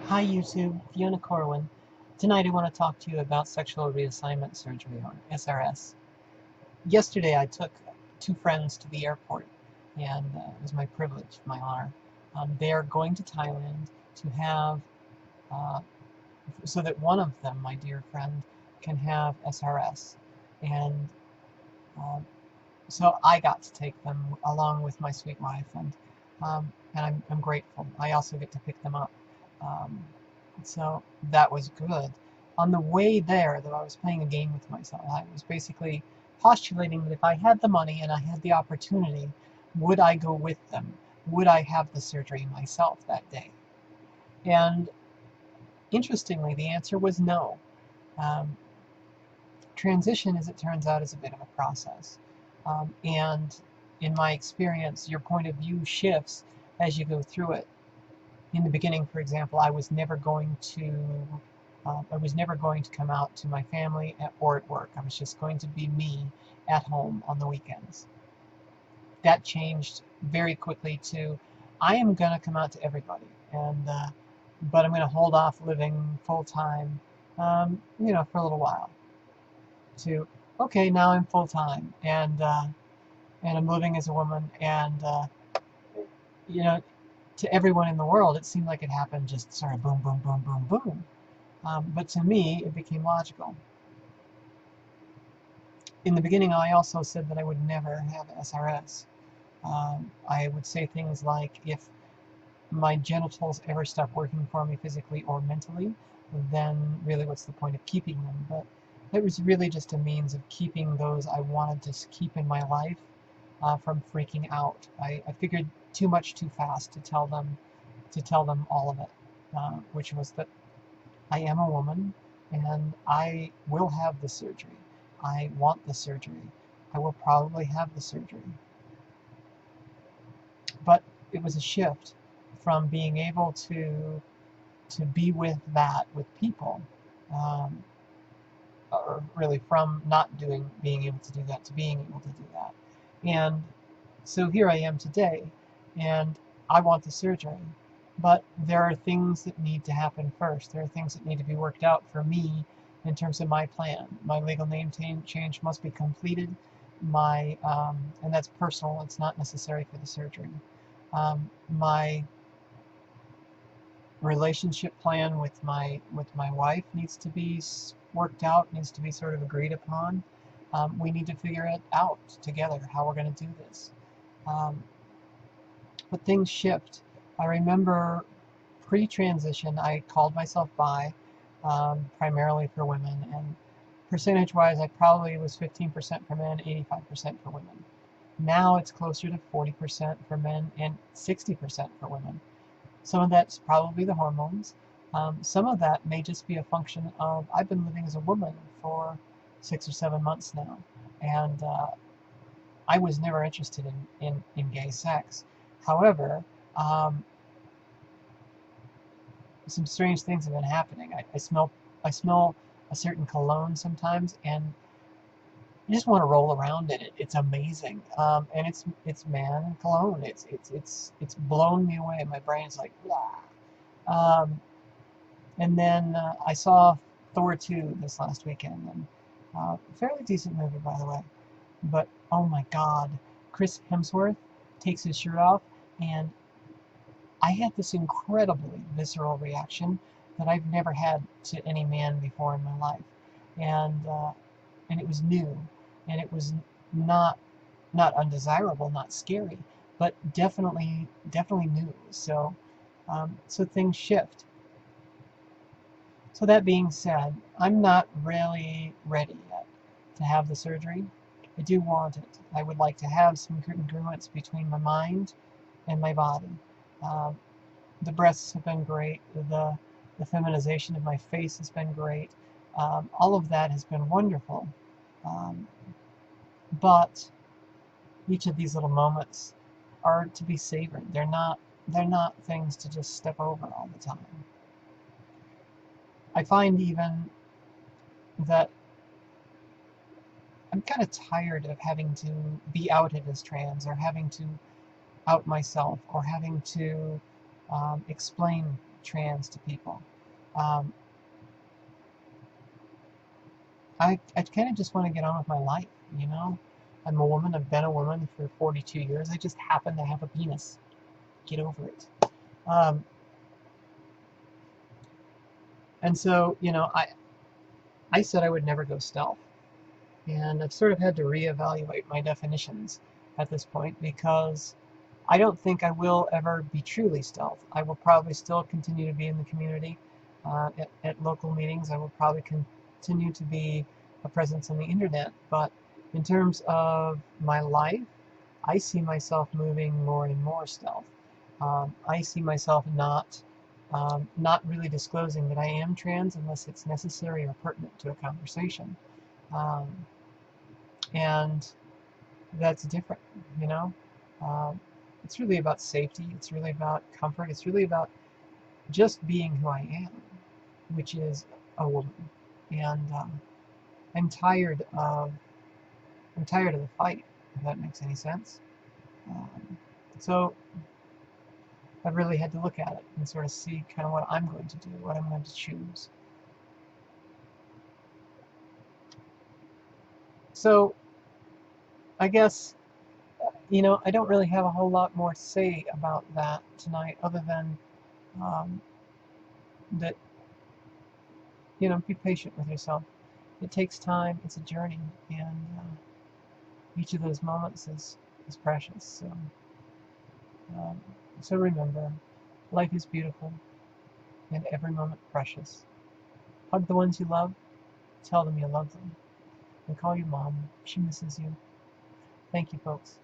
Hi YouTube, Fiona Corwin. Tonight I want to talk to you about sexual reassignment surgery, or SRS. Yesterday I took two friends to the airport, and it was my privilege, my honor. They are going to Thailand to have, uh, so that one of them, my dear friend, can have SRS. And so I got to take them along with my sweet wife, and I'm grateful. I also get to pick them up. Um, So that was good. On the way there, though, I was playing a game with myself. I was basically postulating that if I had the money and I had the opportunity, would I go with them? Would I have the surgery myself that day? And interestingly, the answer was no. Um, Transition, as it turns out, is a bit of a process. And in my experience, your point of view shifts as you go through it. In the beginning, for example, I was never going to come out to my family or at work. I was just going to be me at home on the weekends. That changed very quickly to I am going to come out to everybody, but I'm going to hold off living full time, for a little while. To okay, now I'm full time, and I'm living as a woman, and you know, to everyone in the world, it seemed like it happened just sort of boom, boom, boom, boom, boom. But to me, it became logical. In the beginning, I also said that I would never have SRS. I would say things like, if my genitals ever stop working for me physically or mentally, then really what's the point of keeping them? But it was really just a means of keeping those I wanted to keep in my life from freaking out. I figured too much too fast to tell them all of it, which was that I am a woman and I will have the surgery. I want the surgery. I will probably have the surgery. But it was a shift from being able to be with people, um, or really from not being able to do that to being able to do that. And so here I am today, and I want the surgery. But there are things that need to happen first. There are things that need to be worked out for me in terms of my plan. My legal name change must be completed. And that's personal. It's not necessary for the surgery. My relationship plan with my wife needs to be worked out. Needs to be sort of agreed upon. We need to figure it out together how we're going to do this. But things shift. I remember pre-transition, I called myself bi, primarily for women, and percentage-wise, I probably was 15% for men, 85% for women. Now it's closer to 40% for men and 60% for women. Some of that's probably the hormones. Some of that may just be a function of I've been living as a woman for 6 or 7 months now, and I was never interested in gay sex. However, some strange things have been happening. I smell a certain cologne sometimes, and you just want to roll around in it. It's amazing, and it's man cologne. It's blown me away. My brain's like blah. And then I saw Thor 2 this last weekend, and fairly decent movie, by the way. But oh my God, Chris Hemsworth takes his shirt off, and I had this incredibly visceral reaction that I've never had to any man before in my life, and it was new, and it was not undesirable, not scary, but definitely new. So so things shift. So that being said, I'm not really ready yet to have the surgery. I do want it. I would like to have some congruence between my mind and my body. The breasts have been great. The feminization of my face has been great. All of that has been wonderful. Um, but each of these little moments are to be savored. They're not things to just step over all the time. I find even that I'm kind of tired of having to be outed as trans, or having to out myself, or having to explain trans to people. Um, I kind of just want to get on with my life, you know? I'm a woman. I've been a woman for 42 years. I just happen to have a penis. Get over it. Um, and so, you know, I said I would never go stealth. And I've sort of had to reevaluate my definitions at this point because I don't think I will ever be truly stealth. I will probably still continue to be in the community at local meetings. I will probably continue to be a presence on the internet. But in terms of my life, I see myself moving more and more stealth. I see myself not really disclosing that I am trans unless it's necessary or pertinent to a conversation. Um, and that's different, you know? It's really about safety. It's really about comfort. It's really about just being who I am, which is a woman. And I'm tired of the fight, if that makes any sense. So I've really had to look at it and sort of see kind of what I'm going to do, what I'm going to choose. So I guess, you know, I don't really have a whole lot more to say about that tonight, other than that, you know, be patient with yourself. It takes time. It's a journey, and each of those moments is precious. So remember, life is beautiful, and every moment precious. Hug the ones you love. Tell them you love them, and call your mom. She misses you. Thank you, folks.